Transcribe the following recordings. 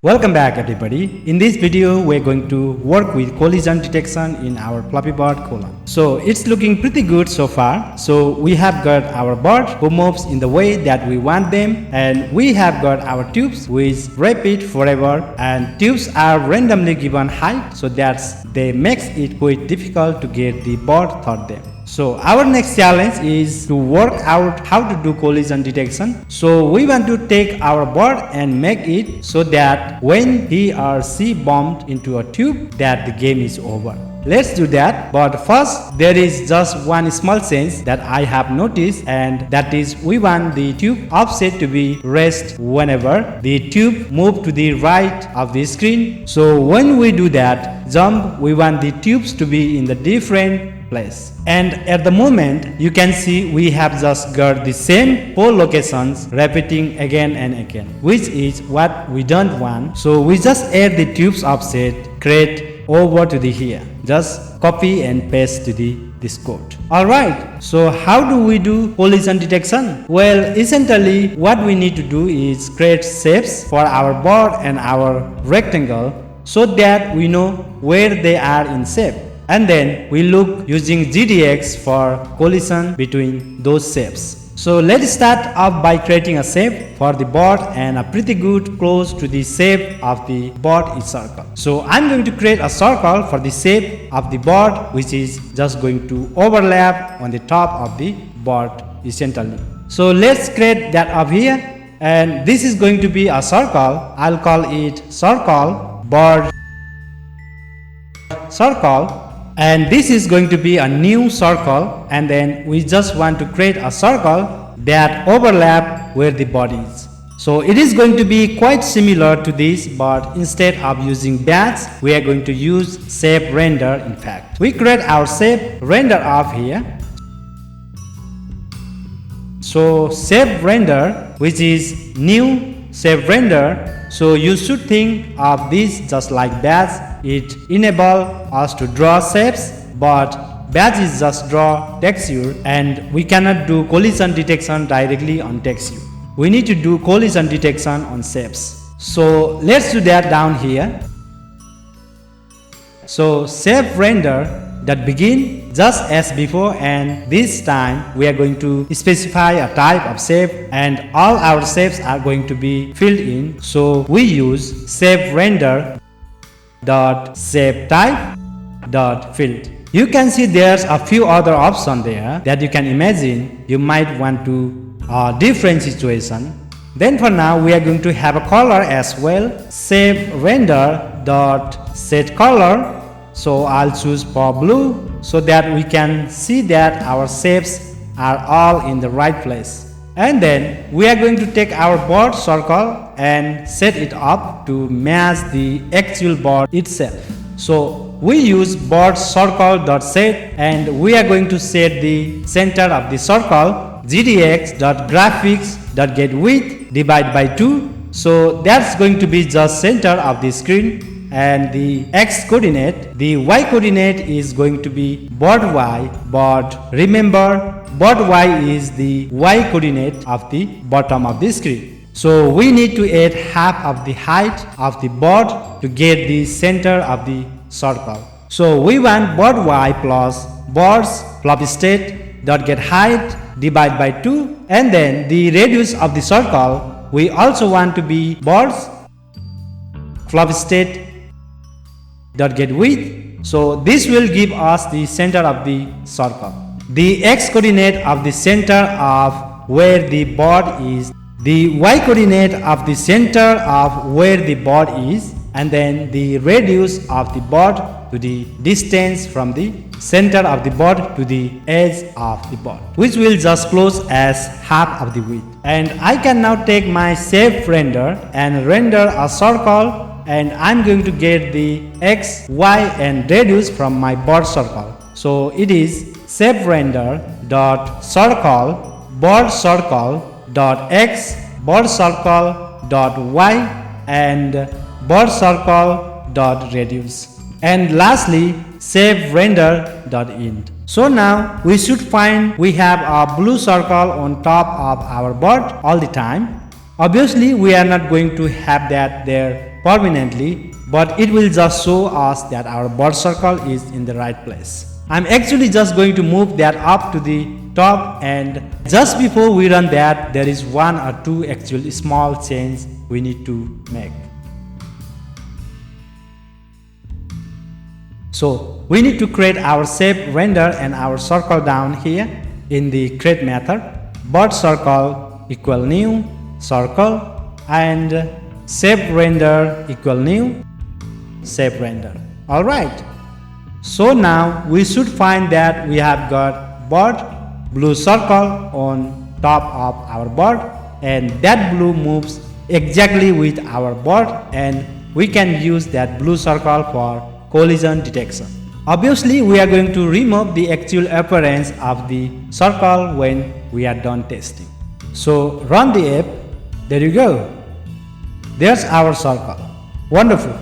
Welcome back everybody. In this video we're going to work with collision detection in our Flappy bird column. So it's looking pretty good so far. So we have got our bird who moves in the way that we want them, and we have got our tubes which repeat forever, and tubes are randomly given height so that they makes it quite difficult to get the bird through them. So our next challenge is to work out how to do collision detection. So we want to take our bird and make it so that when he or she bumped into a tube that the game is over. Let's do that, but first there is just one small change that I have noticed, and that is we want the tube offset to be raised whenever the tube moves to the right of the screen. So when we do that jump, we want the tubes to be in the different place. And at the moment you can see we have just got the same 4 locations repeating again and again, which is what we don't want. So we just add the tubes offset, create over to the here, just copy and paste to this code. Alright, so how do we do collision detection? Well, essentially what we need to do is create shapes for our board and our rectangle so that we know where they are in shape. And then we look using GDX for collision between those shapes. So let's start off by creating a shape for the board, and a pretty good close to the shape of the board is circle. So I'm going to create a circle for the shape of the board, which is just going to overlap on the top of the board essentially. So let's create that up here, and this is going to be a circle. I'll call it circle board circle. And this is going to be a new circle, and then we just want to create a circle that overlap where the body is. So it is going to be quite similar to this, but instead of using batch we are going to use shape render. In fact, we create our shape render up here. So shape render, which is new shape render. So you should think of this just like batch. It enables us to draw shapes, but batch is just draw texture, and we cannot do collision detection directly on texture. We need to do collision detection on shapes. So let's do that down here. So shape render that begin just as before, and this time we are going to specify a type of shape, and all our shapes are going to be filled in. So we use shape render dot shape type dot filled. You can see there's a few other options there that you can imagine you might want to different situation. Then for now we are going to have a color as well. Shape render dot set color. So I'll choose for blue so that we can see that our shapes are all in the right place. And then we are going to take our board circle and set it up to match the actual board itself. So we use board circle.set, and we are going to set the center of the circle gdx.graphics.getWidth divide by 2. So that's going to be just center of the screen. And the x coordinate, the y coordinate is going to be board y, but remember board y is the y coordinate of the bottom of the screen. So we need to add half of the height of the board to get the center of the circle. So we want board y plus board's floppy state dot get height divide by 2, and then the radius of the circle we also want to be board's floppy state dot get width. So this will give us the center of the circle. The x coordinate of the center of where the board is, the y coordinate of the center of where the board is, and then the radius of the board to the distance from the center of the board to the edge of the board, which will just close as half of the width. And I can now take my shape render and render a circle, and I'm going to get the x, y and radius from my board circle. So it is shape render dot circle board circle dot x board circle dot y and board circle dot radius, and lastly shape render dot int. So now we should find we have a blue circle on top of our board all the time. Obviously we are not going to have that there permanently, but it will just show us that our bird circle is in the right place. I'm actually just going to move that up to the top, and just before we run that, there is one or two actually small changes we need to make. So we need to create our shape render and our circle down here in the create method. Bird circle equal new circle and shape render equal new shape render. Alright, so now we should find that we have got bird blue circle on top of our bird, and that blue moves exactly with our bird, and we can use that blue circle for collision detection. Obviously, we are going to remove the actual appearance of the circle when we are done testing. So run the app. There you go. There's our circle. Wonderful.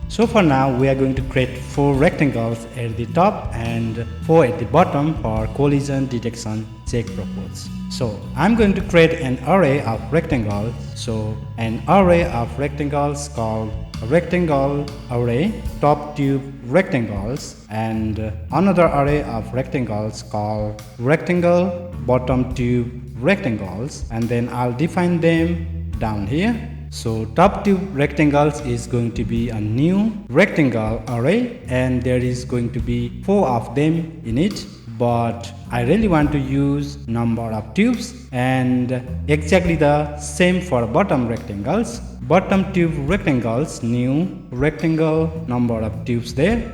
So for now, we are going to create 4 rectangles at the top and 4 at the bottom for collision detection check purpose. So I'm going to create an array of rectangles. So an array of rectangles called rectangle array top tube rectangles, and another array of rectangles called rectangle bottom tube rectangles, and then I'll define them down here. So top tube rectangles is going to be a new rectangle array, and there is going to be 4 of them in it, but I really want to use number of tubes, and exactly the same for bottom rectangles. Bottom tube rectangles, new rectangle, number of tubes there.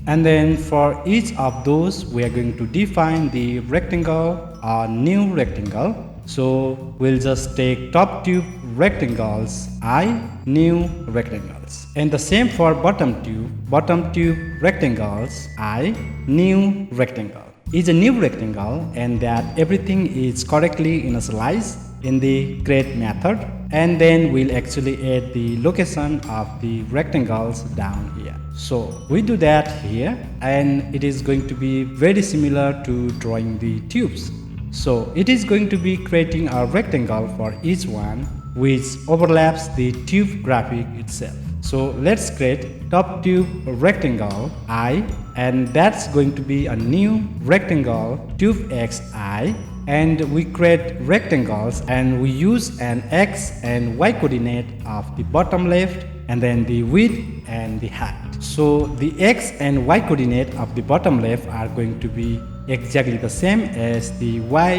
And then for each of those, we are going to define the rectangle or new rectangle. So we'll just take top tube rectangles I, new rectangles. And the same for bottom tube rectangles I, new rectangle. Is a new rectangle, and that everything is correctly initialized in the create method, and then we'll actually add the location of the rectangles down here. So we do that here, and it is going to be very similar to drawing the tubes. So it is going to be creating a rectangle for each one which overlaps the tube graphic itself. So let's create top tube rectangle I, and that's going to be a new rectangle tube xi, and we create rectangles and we use an x and y coordinate of the bottom left and then the width and the height. So the x and y coordinate of the bottom left are going to be exactly the same as the y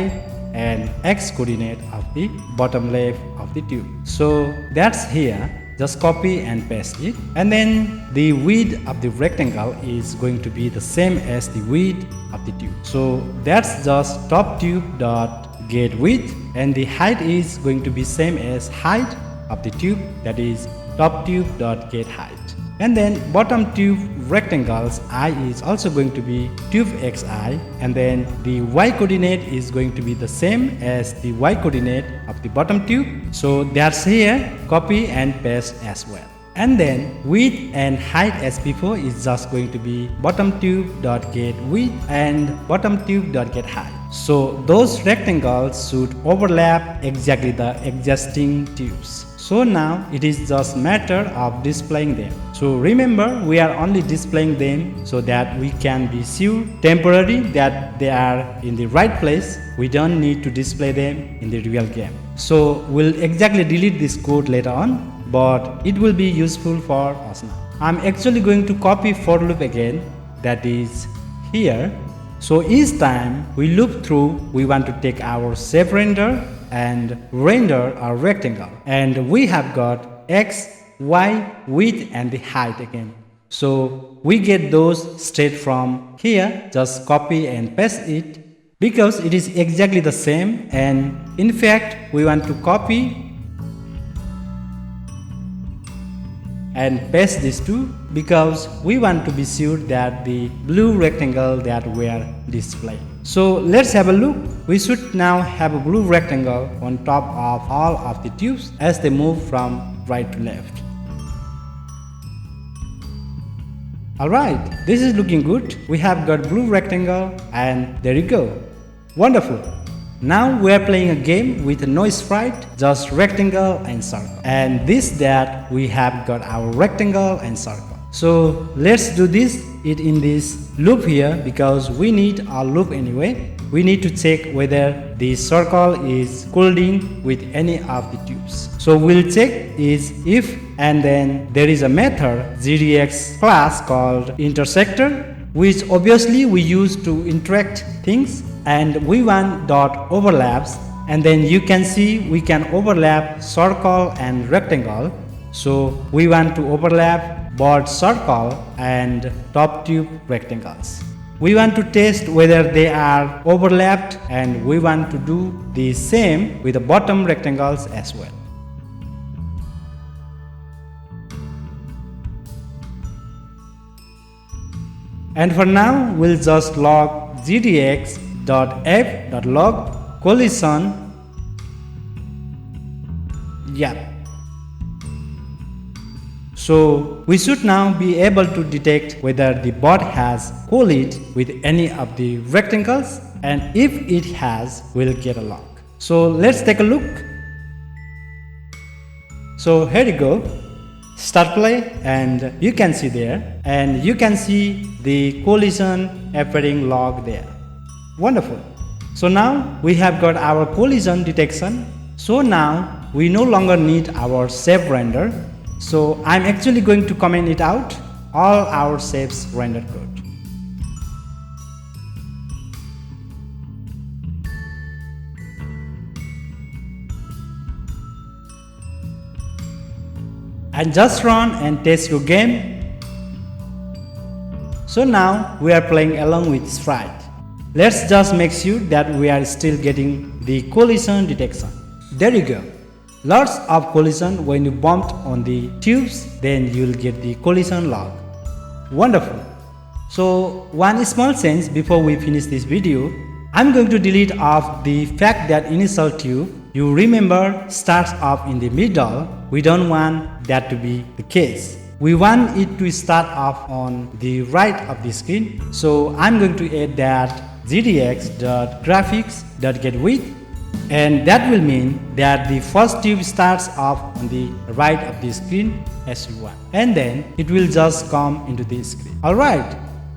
and x coordinate of the bottom left of the tube. So that's here. Just copy and paste it, and then the width of the rectangle is going to be the same as the width of the tube. So that's just top tube dot get width, and the height is going to be same as height of the tube, that is top tube dot get height. And then bottom tube rectangles I is also going to be tube xi, and then the y coordinate is going to be the same as the y coordinate of the bottom tube. So that's here, copy and paste as well. And then width and height as before is just going to be bottom tube dot get width and bottom tube dot get height. So those rectangles should overlap exactly the existing tubes. So now it is just matter of displaying them. So remember, we are only displaying them so that we can be sure temporarily that they are in the right place. We don't need to display them in the real game. So we'll exactly delete this code later on, but it will be useful for us now. I'm actually going to copy for loop again, that is here. So each time we loop through, we want to take our shape render and render a rectangle, and we have got x, y, width and the height again. So we get those straight from here, just copy and paste it because it is exactly the same, and in fact we want to copy and paste these two because we want to be sure that the blue rectangle that we are displaying. So let's have a look. We should now have a blue rectangle on top of all of the tubes as they move from right to left. Alright, this is looking good. We have got blue rectangle and there you go. Wonderful. Now we are playing a game with no sprite, just rectangle and circle. And that we have got our rectangle and circle. So let's do it in this loop here because we need a loop anyway. We need to check whether the circle is cooled in with any of the tubes. So we'll check is if, and then there is a method GDX class called intersector, which obviously we use to interact things, and we want dot overlaps, and then you can see we can overlap circle and rectangle. So we want to overlap both circle and top tube rectangles. We want to test whether they are overlapped, and we want to do the same with the bottom rectangles as well. And for now, we'll just log gdx.f.log collision. Yeah. So we should now be able to detect whether the bot has collided with any of the rectangles, and if it has, we'll get a log. So let's take a look. So here you go. Start play, and you can see there, and you can see the collision appearing log there. Wonderful. So now we have got our collision detection. So now we no longer need our shape render. So I'm actually going to comment it out, all our shapes rendered code. And just run and test your game. So now we are playing along with sprite. Let's just make sure that we are still getting the collision detection. There you go. Lots of collision when you bumped on the tubes, then you'll get the collision log. Wonderful. So one small change before we finish this video, I'm going to delete off the fact that initial tube, you remember, starts off in the middle. We don't want that to be the case. We want it to start off on the right of the screen. So I'm going to add that gdx.graphics.getWidth, and that will mean that the first tube starts off on the right of the screen as you want, and then it will just come into the screen. Alright,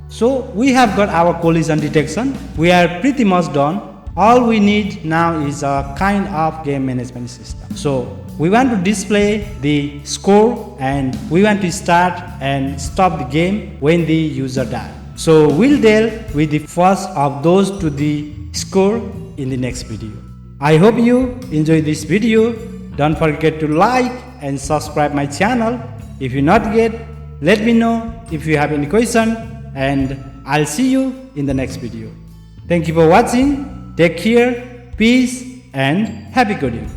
so we have got our collision detection. We are pretty much done. All we need now is a kind of game management system. So we want to display the score, and we want to start and stop the game when the user dies. So we'll deal with the first of those to the score in the next video. I hope you enjoyed this video. Don't forget to like and subscribe my channel. If you not yet, let me know if you have any question, and I'll see you in the next video. Thank you for watching. Take care, peace, and happy coding.